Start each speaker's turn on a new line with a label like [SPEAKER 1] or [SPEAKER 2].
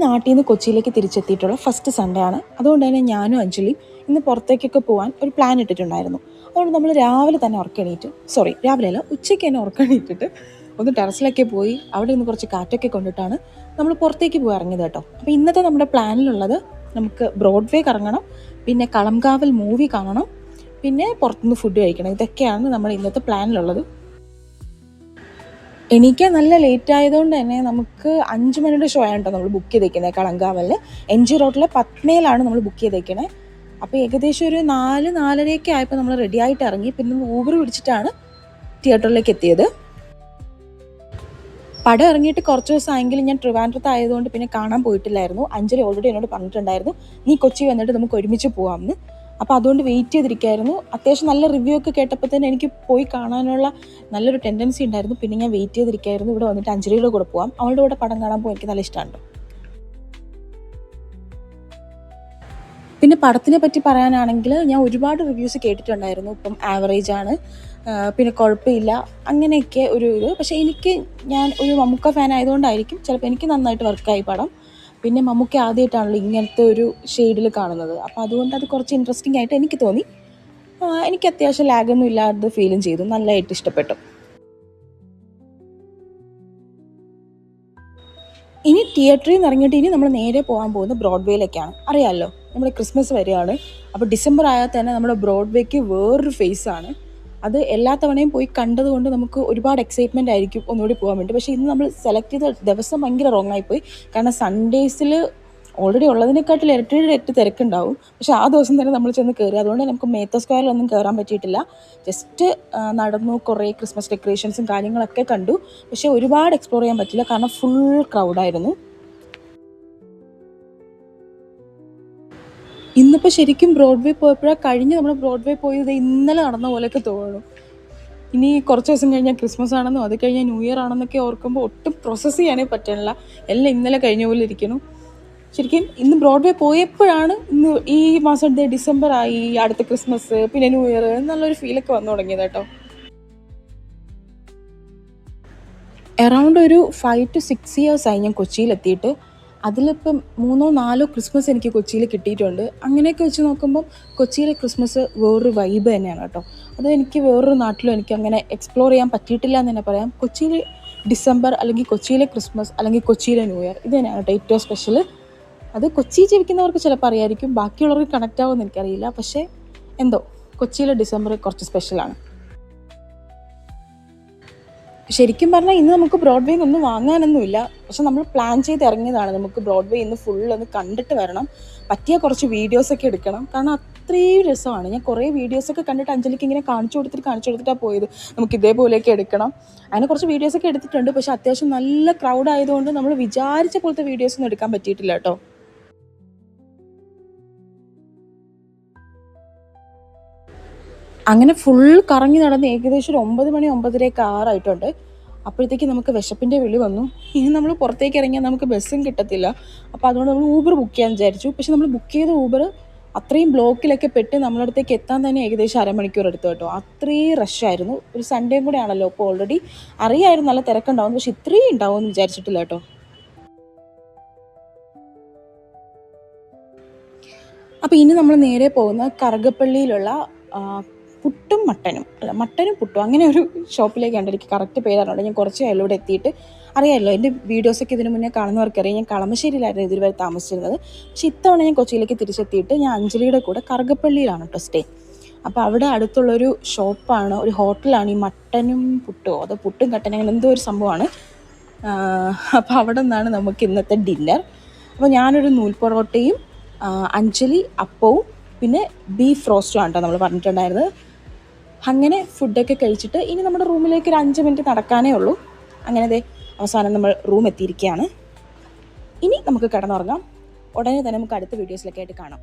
[SPEAKER 1] നാട്ടിൽ നിന്ന് കൊച്ചിയിലേക്ക് തിരിച്ചെത്തിയിട്ടുള്ള ഫസ്റ്റ് സൺഡേ ആണ്. അതുകൊണ്ട് തന്നെ ഞാനും അഞ്ജലിയും ഇന്ന് പുറത്തേക്കൊക്കെ പോകാൻ ഒരു പ്ലാൻ ഇട്ടിട്ടുണ്ടായിരുന്നു. അതുകൊണ്ട് നമ്മൾ രാവിലെ തന്നെ രാവിലെ അല്ല, ഉച്ചയ്ക്ക് തന്നെ ഉറക്കണീറ്റിട്ട് ഒന്ന് ടെറസിലൊക്കെ പോയി അവിടെ നിന്ന് കുറച്ച് കാറ്റൊക്കെ കൊണ്ടിട്ടാണ് നമ്മൾ പുറത്തേക്ക് പോയി ഇറങ്ങിയത് കേട്ടോ. അപ്പോൾ ഇന്നത്തെ നമ്മുടെ പ്ലാനിലുള്ളത് നമുക്ക് ബ്രോഡ്വേ കറങ്ങണം, പിന്നെ കളംകാവൽ മൂവി കാണണം, പിന്നെ പുറത്തുനിന്ന് ഫുഡ് കഴിക്കണം. ഇതൊക്കെയാണ് നമ്മുടെ ഇന്നത്തെ പ്ലാനിലുള്ളത്. എനിക്ക് നല്ല ലേറ്റ് ആയതുകൊണ്ട് തന്നെ നമുക്ക് 5 മണിയുടെ ഷോ ആണ് കേട്ടോ നമ്മൾ ബുക്ക് ചെയ്തേക്കുന്നത്. കളങ്കാവലിൽ MG റോഡിലെ പത്മയിലാണ് നമ്മൾ ബുക്ക് ചെയ്തേക്കണേ. അപ്പോൾ ഏകദേശം ഒരു 4-4:30 ആയപ്പോൾ നമ്മൾ റെഡി ആയിട്ട് ഇറങ്ങി. പിന്നെ ഊബർ പിടിച്ചിട്ടാണ് തിയേറ്ററിലേക്ക് എത്തിയത്. പടം ഇറങ്ങിയിട്ട് കുറച്ച് ദിവസമായെങ്കിലും ഞാൻ ട്രിവാൻഡ്രത്ത് ആയതുകൊണ്ട് പിന്നെ കാണാൻ പോയിട്ടില്ലായിരുന്നു. അഞ്ജലി ഓൾറെഡി എന്നോട് പറഞ്ഞിട്ടുണ്ടായിരുന്നു നീ കൊച്ചി വന്നിട്ട് നമുക്ക് ഒരുമിച്ച് പോകാമെന്ന്. അപ്പോൾ അതുകൊണ്ട് വെയിറ്റ് ചെയ്തിരിക്കുകയായിരുന്നു. അത്യാവശ്യം നല്ല റിവ്യൂ ഒക്കെ കേട്ടപ്പോൾ തന്നെ എനിക്ക് പോയി കാണാനുള്ള നല്ലൊരു ടെൻഡൻസി ഉണ്ടായിരുന്നു. പിന്നെ ഞാൻ വെയിറ്റ് ചെയ്തിരിക്കുകയായിരുന്നു ഇവിടെ വന്നിട്ട് അഞ്ജലിയുടെ കൂടെ പോകാം. അവളുടെ കൂടെ പടം കാണാൻ പോകാൻ എനിക്ക് നല്ല ഇഷ്ടമുണ്ട്. പിന്നെ പടത്തിനെ പറ്റി പറയാനാണെങ്കിൽ ഞാൻ ഒരുപാട് റിവ്യൂസ് കേട്ടിട്ടുണ്ടായിരുന്നു. ഇപ്പം ആവറേജ് ആണ്, പിന്നെ കുഴപ്പമില്ല, അങ്ങനെയൊക്കെ ഒരു പക്ഷേ ഞാൻ ഒരു മമ്മൂക്ക ഫാൻ ആയതുകൊണ്ടായിരിക്കും ചിലപ്പോൾ എനിക്ക് നന്നായിട്ട് വർക്കായി പടം. പിന്നെ മമ്മൂക്ക ആദ്യമായിട്ടാണല്ലോ ഇങ്ങനത്തെ ഒരു ഷെയ്ഡിൽ കാണുന്നത്. അപ്പോൾ അതുകൊണ്ട് അത് കുറച്ച് ഇൻട്രസ്റ്റിംഗ് ആയിട്ട് എനിക്ക് തോന്നി. എനിക്ക് അത്യാവശ്യം ലാഗൊന്നും ഇല്ലാതെ ഫീലും ചെയ്തു, നല്ലതായിട്ട് ഇഷ്ടപ്പെട്ടു. ഇനി തിയേറ്ററിൽ നിന്ന് ഇറങ്ങിയിട്ട് ഇനി നമ്മൾ നേരെ പോകാൻ പോകുന്നത് ബ്രോഡ്വേയിലേക്കാണ്. അറിയാമല്ലോ നമ്മുടെ ക്രിസ്മസ് വരികയാണ്. അപ്പോൾ ഡിസംബർ ആയാൽ തന്നെ നമ്മുടെ ബ്രോഡ്വേക്ക് വേറൊരു ഫേസാണ്. അത് എല്ലാ തവണയും പോയി കണ്ടതുകൊണ്ട് നമുക്ക് ഒരുപാട് എക്സൈറ്റ്മെൻ്റ് ആയിരിക്കും ഒന്നുകൂടി പോകാൻ വേണ്ടി. പക്ഷേ ഇന്ന് നമ്മൾ സെലക്ട് ചെയ്ത ദിവസം ഭയങ്കര റോങ് ആയിപ്പോയി. കാരണം സൺഡേസിൽ ഓൾറെഡി ഉള്ളതിനെക്കാട്ടിൽ ഇരട്ടി തിരക്കുണ്ടാവും. പക്ഷേ ആ ദിവസം തന്നെ നമ്മൾ ചെന്ന് കയറി. അതുകൊണ്ട് നമുക്ക് മേത്ത സ്ക്വയറിലൊന്നും കയറാൻ പറ്റിയിട്ടില്ല. ജസ്റ്റ് നടന്നു, കുറേ ക്രിസ്മസ് ഡെക്കറേഷൻസും കാര്യങ്ങളൊക്കെ കണ്ടു. പക്ഷേ ഒരുപാട് എക്സ്പ്ലോർ ചെയ്യാൻ പറ്റില്ല, കാരണം ഫുൾ ക്രൗഡായിരുന്നു. ഇന്നിപ്പോൾ ശരിക്കും ബ്രോഡ്വേ പോയപ്പോഴാണ് കഴിഞ്ഞ് നമ്മൾ ബ്രോഡ്വേ പോയത് ഇന്നലെ നടന്ന പോലെയൊക്കെ തോന്നുന്നു. ഇനി കുറച്ച് ദിവസം കഴിഞ്ഞാൽ ക്രിസ്മസ് ആണെന്നോ അത് കഴിഞ്ഞാൽ ന്യൂ ഇയർ ആണെന്നൊക്കെ ഓർക്കുമ്പോൾ ഒട്ടും പ്രോസസ്സ് ചെയ്യാനേ പറ്റണില്ല. എല്ലാം ഇന്നലെ കഴിഞ്ഞ പോലെ ഇരിക്കുന്നു. ശരിക്കും ഇന്ന് ബ്രോഡ്വേ പോയപ്പോഴാണ് ഇന്ന് ഈ മാസം ഡിസംബർ ആയി, അടുത്ത ക്രിസ്മസ് പിന്നെ ന്യൂ ഇയർ എന്നുള്ളൊരു ഫീലൊക്കെ വന്നു തുടങ്ങിയത് കേട്ടോ. അറൗണ്ട് ഒരു 5 to 6 years ആയി ഞാൻ കൊച്ചിയിലെത്തിയിട്ട്. അതിലിപ്പം 3-4 ക്രിസ്മസ് എനിക്ക് കൊച്ചിയിൽ കിട്ടിയിട്ടുണ്ട്. അങ്ങനെയൊക്കെ വെച്ച് നോക്കുമ്പം കൊച്ചിയിലെ ക്രിസ്മസ് വേറൊരു വൈബ് തന്നെയാണ് കേട്ടോ. അത് എനിക്ക് വേറൊരു നാട്ടിലും എനിക്ക് അങ്ങനെ എക്സ്പ്ലോർ ചെയ്യാൻ പറ്റിയിട്ടില്ല എന്ന് തന്നെ പറയാം. കൊച്ചിയിലെ ഡിസംബർ അല്ലെങ്കിൽ കൊച്ചിയിലെ ക്രിസ്മസ് അല്ലെങ്കിൽ കൊച്ചിയിലെ ന്യൂ ഇയർ ഇത് തന്നെയാണ് കേട്ടോ ഏറ്റവും സ്പെഷ്യൽ. അത് കൊച്ചി ജീവിക്കുന്നവർക്ക് ചിലപ്പോൾ അറിയായിരിക്കും, ബാക്കിയുള്ളവർക്ക് കണക്റ്റ് ആവുമെന്ന് എനിക്കറിയില്ല. പക്ഷേ എന്തോ കൊച്ചിയിലെ ഡിസംബർ കുറച്ച് സ്പെഷ്യലാണ്. ശരിക്കും പറഞ്ഞാൽ ഇന്ന് നമുക്ക് ബ്രോഡ്വേയിൽ ഒന്നും വാങ്ങാനൊന്നുമില്ല. പക്ഷെ നമ്മൾ പ്ലാൻ ചെയ്ത് ഇറങ്ങിയതാണ്. നമുക്ക് ബ്രോഡ്വേ ഇന്ന് ഫുൾ ഒന്ന് കണ്ടിട്ട് വരണം. പറ്റിയ കുറച്ച് വീഡിയോസൊക്കെ എടുക്കണം, കാരണം അത്രയും രസമാണ്. ഞാൻ കുറേ വീഡിയോസൊക്കെ കണ്ടിട്ട് അഞ്ജലിക്ക് ഇങ്ങനെ കാണിച്ചു കൊടുത്തിട്ടാണ് പോയത്. നമുക്ക് ഇതേപോലെയൊക്കെ എടുക്കണം. അങ്ങനെ കുറച്ച് വീഡിയോസൊക്കെ എടുത്തിട്ടുണ്ട്. പക്ഷെ അത്യാവശ്യം നല്ല ക്രൗഡ് ആയതുകൊണ്ട് നമ്മൾ വിചാരിച്ച പോലത്തെ വീഡിയോസൊന്നും എടുക്കാൻ പറ്റിയിട്ടില്ല കേട്ടോ. അങ്ങനെ ഫുൾ കറങ്ങി നടന്ന് ഏകദേശം ഒരു 9 മണി 9:30 ആറായിട്ടുണ്ട്. അപ്പോഴത്തേക്ക് നമുക്ക് വിശപ്പിൻ്റെ വിളി വന്നു. ഇനി നമ്മൾ പുറത്തേക്ക് ഇറങ്ങിയാൽ നമുക്ക് ബസ്സും കിട്ടത്തില്ല. അപ്പോൾ അതുകൊണ്ട് നമ്മൾ ഊബർ ബുക്ക് ചെയ്യാൻ വിചാരിച്ചു. പക്ഷെ നമ്മൾ ബുക്ക് ചെയ്ത ഊബർ അത്രയും ബ്ലോക്കിലൊക്കെ പെട്ട് നമ്മളടുത്തേക്ക് എത്താൻ തന്നെ ഏകദേശം അരമണിക്കൂർ എടുത്തു കേട്ടോ. അത്രയും റഷായിരുന്നു. ഒരു സൺഡേയും കൂടെ ആണല്ലോ. അപ്പോൾ ഓൾറെഡി അറിയായിരുന്നു നല്ല തിരക്കുണ്ടാവും, പക്ഷെ ഇത്രയും ഉണ്ടാവും എന്ന് വിചാരിച്ചിട്ടില്ല കേട്ടോ. അപ്പോൾ ഇനി നമ്മൾ നേരെ പോകുന്ന കറുകപ്പള്ളിയിലുള്ള പുട്ടും മട്ടനും പുട്ടും അങ്ങനെ ഒരു ഷോപ്പിലേക്കാണ്. എനിക്ക് കറക്റ്റ് പേരാണല്ലോ. ഞാൻ കുറച്ച് ഇവിടെ എത്തിയിട്ട് അറിയാമല്ലോ, എൻ്റെ വീഡിയോസൊക്കെ ഇതിന് മുന്നേ കാണുന്നവർക്കറിയാം. ഞാൻ കളമശ്ശേരിയിലായിരുന്നു ഇതുവരെ താമസിച്ചിരുന്നത്. പക്ഷേ ഇത്തവണ ഞാൻ കൊച്ചിയിലേക്ക് തിരിച്ചെത്തിയിട്ട് ഞാൻ അഞ്ജലിയുടെ കൂടെ കറുകപ്പള്ളിയിലാണ് കേട്ടോ സ്റ്റേ. അപ്പോൾ അവിടെ അടുത്തുള്ളൊരു ഷോപ്പാണ്, ഒരു ഹോട്ടലാണ് ഈ മട്ടനും പുട്ടോ അതോ പുട്ടും കട്ടനും അങ്ങനെ എന്തോ ഒരു സംഭവമാണ്. അപ്പോൾ അവിടെ നിന്നാണ് നമുക്ക് ഇന്നത്തെ ഡിന്നർ. അപ്പോൾ ഞാനൊരു നൂൽ പൊറോട്ടയും അഞ്ജലി അപ്പവും പിന്നെ ബീഫ് റോസ്റ്റും ആണ് കേട്ടോ നമ്മൾ പറഞ്ഞിട്ടുണ്ടായിരുന്നത്. അങ്ങനെ ഫുഡൊക്കെ കഴിച്ചിട്ട് ഇനി നമ്മുടെ റൂമിലേക്ക് ഒരു 5 മിനിറ്റ് നടക്കാനേ ഉള്ളൂ. അങ്ങനെ അവസാനം നമ്മൾ റൂം എത്തിയിരിക്കുകയാണ്. ഇനി നമുക്ക് കിടന്നുറങ്ങാം. ഉടനെ തന്നെ നമുക്ക് അടുത്ത വീഡിയോസിലൊക്കെ ആയിട്ട് കാണാം.